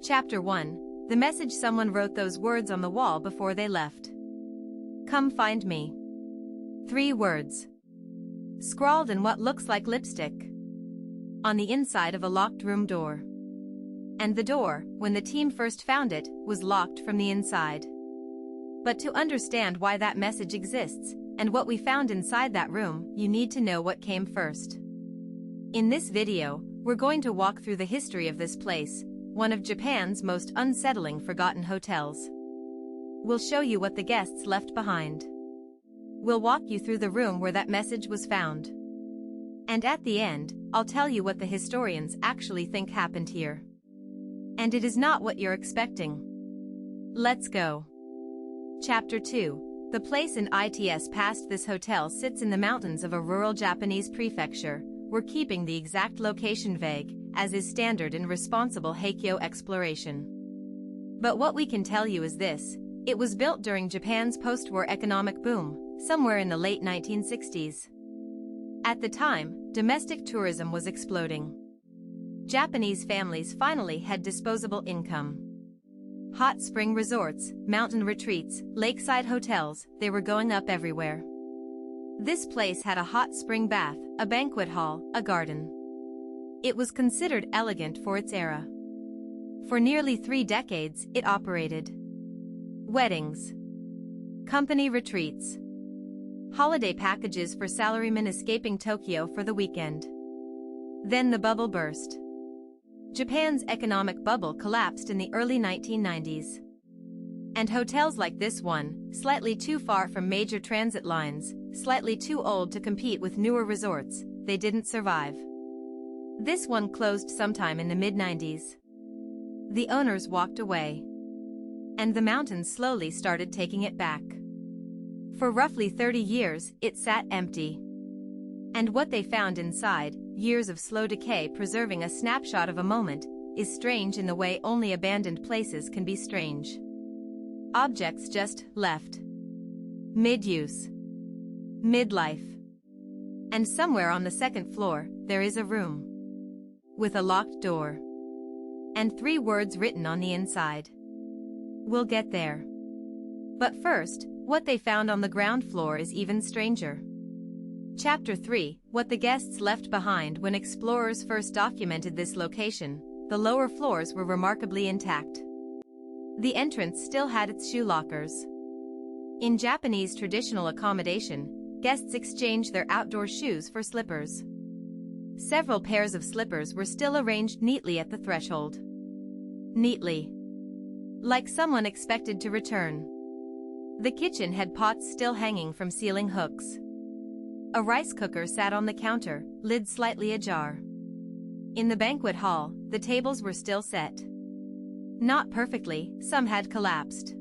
Chapter 1. The message someone wrote those words on the wall before they left. Come find me. 3 words. Scrawled in what looks like lipstick. On the inside of a locked room door. And the door, when the team first found it, was locked from the inside. But to understand why that message exists, and what we found inside that room, you need to know what came first. In this video, we're going to walk through the history of this place, one of Japan's most unsettling forgotten hotels. We'll show you what the guests left behind. We'll walk you through the room where that message was found. And at the end, I'll tell you what the historians actually think happened here. And it is not what you're expecting. Let's go. Chapter 2. The place in its past. This hotel sits in the mountains of a rural Japanese prefecture. We're keeping the exact location vague, as is standard in responsible Haikyo exploration. But what we can tell you is this: it was built during Japan's post-war economic boom, somewhere in the late 1960s. At the time, domestic tourism was exploding. Japanese families finally had disposable income. Hot spring resorts, mountain retreats, lakeside hotels, they were going up everywhere. This place had a hot spring bath, a banquet hall, a garden. It was considered elegant for its era. For nearly 3 decades, it operated. Weddings, company retreats, holiday packages for salarymen escaping Tokyo for the weekend. Then the bubble burst. Japan's economic bubble collapsed in the early 1990s. And hotels like this one, slightly too far from major transit lines, slightly too old to compete with newer resorts, they didn't survive. This one closed sometime in the mid-90s. The owners walked away. And the mountains slowly started taking it back. For roughly 30 years, it sat empty. And what they found inside, years of slow decay preserving a snapshot of a moment, is strange in the way only abandoned places can be strange. Objects just left. Mid-use. Midlife. And somewhere on the second floor, there is a room. With a locked door. And 3 words written on the inside. We'll get there. But first, what they found on the ground floor is even stranger. Chapter 3. What the guests left behind. When explorers first documented this location, the lower floors were remarkably intact. The entrance still had its shoe lockers. In Japanese traditional accommodation, guests exchanged their outdoor shoes for slippers. Several pairs of slippers were still arranged neatly at the threshold. Neatly. Like someone expected to return. The kitchen had pots still hanging from ceiling hooks. A rice cooker sat on the counter, lid slightly ajar. In the banquet hall, the tables were still set. Not perfectly, some had collapsed.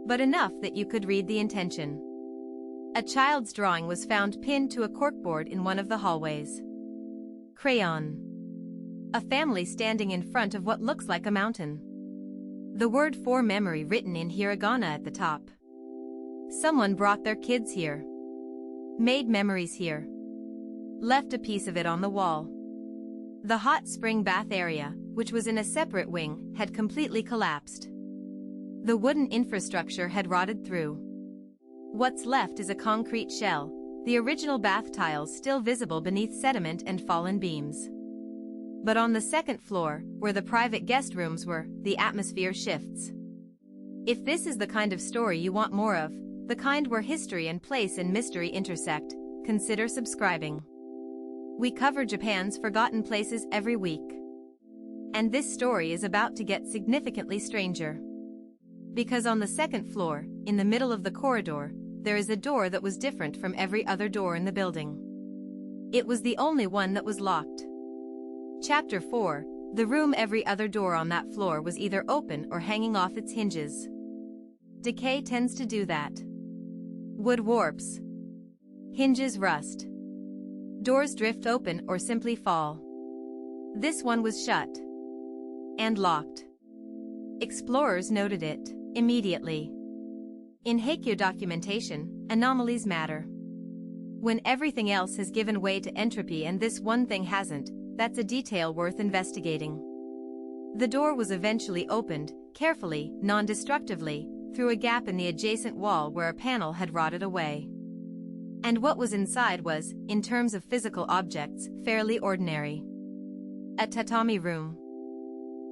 But enough that you could read the intention. A child's drawing was found pinned to a corkboard in one of the hallways. Crayon. A family standing in front of what looks like a mountain. The word for memory written in hiragana at the top. Someone brought their kids here. Made memories here. Left a piece of it on the wall. The hot spring bath area, which was in a separate wing, had completely collapsed. The wooden infrastructure had rotted through. What's left is a concrete shell, the original bath tiles still visible beneath sediment and fallen beams. But on the second floor, where the private guest rooms were, the atmosphere shifts. If this is the kind of story you want more of, the kind where history and place and mystery intersect, consider subscribing. We cover Japan's forgotten places every week. And this story is about to get significantly stranger. Because on the second floor, in the middle of the corridor, there is a door that was different from every other door in the building. It was the only one that was locked. Chapter 4. The room. Every other door on that floor was either open or hanging off its hinges. Decay tends to do that. Wood warps. Hinges rust. Doors drift open or simply fall. This one was shut. And locked. Explorers noted it immediately. In Haikyo documentation, anomalies matter. When everything else has given way to entropy and this one thing hasn't, that's a detail worth investigating. The door was eventually opened, carefully, non-destructively, through a gap in the adjacent wall where a panel had rotted away. And what was inside was, in terms of physical objects, fairly ordinary. A tatami room.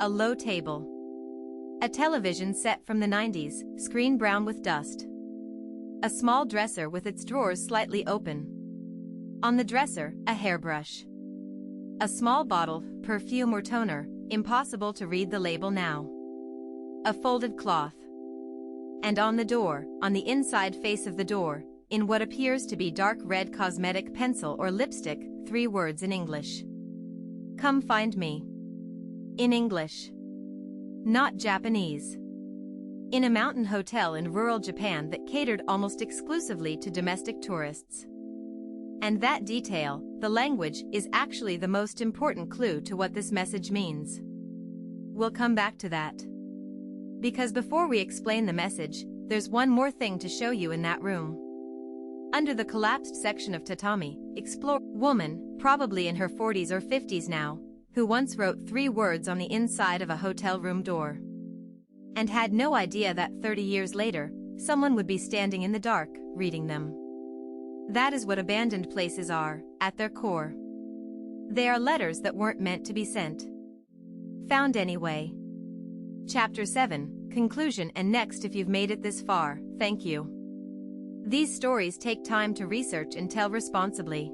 A low table. A television set from the 90s, screen brown with dust. A small dresser with its drawers slightly open. On the dresser, a hairbrush. A small bottle, perfume or toner, impossible to read the label now. A folded cloth. And on the door, on the inside face of the door, in what appears to be dark red cosmetic pencil or lipstick, 3 words in English. Come find me. In English. Not Japanese. In a mountain hotel in rural Japan that catered almost exclusively to domestic tourists. And that detail, the language, is actually the most important clue to what this message means. We'll come back to that. Because before we explain the message, there's one more thing to show you in that room. Under the collapsed section of tatami, explore woman, probably in her 40s or 50s now, who once wrote 3 words on the inside of a hotel room door. And had no idea that 30 years later, someone would be standing in the dark, reading them. That is what abandoned places are, at their core. They are letters that weren't meant to be sent. Found anyway. Chapter 7, Conclusion. And next, if you've made it this far, thank you. These stories take time to research and tell responsibly.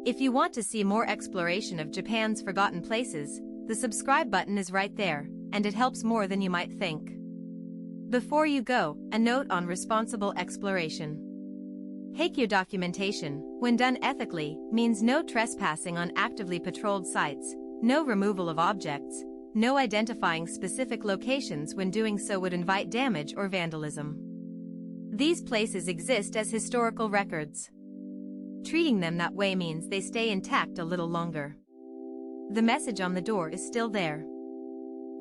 If you want to see more exploration of Japan's forgotten places, the subscribe button is right there, and it helps more than you might think. Before you go, a note on responsible exploration. Haikyo documentation, when done ethically, means no trespassing on actively patrolled sites, no removal of objects, no identifying specific locations when doing so would invite damage or vandalism. These places exist as historical records. Treating them that way means they stay intact a little longer. The message on the door is still there.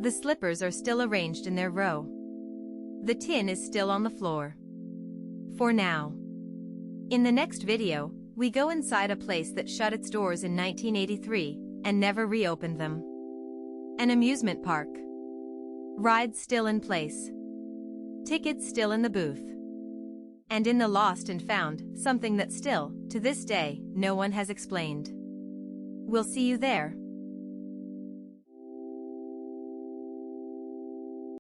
The slippers are still arranged in their row. The tin is still on the floor. For now. In the next video, we go inside a place that shut its doors in 1983 and never reopened them. An amusement park. Rides still in place. Tickets still in the booth. And in the lost and found, something that still, to this day, no one has explained. We'll see you there.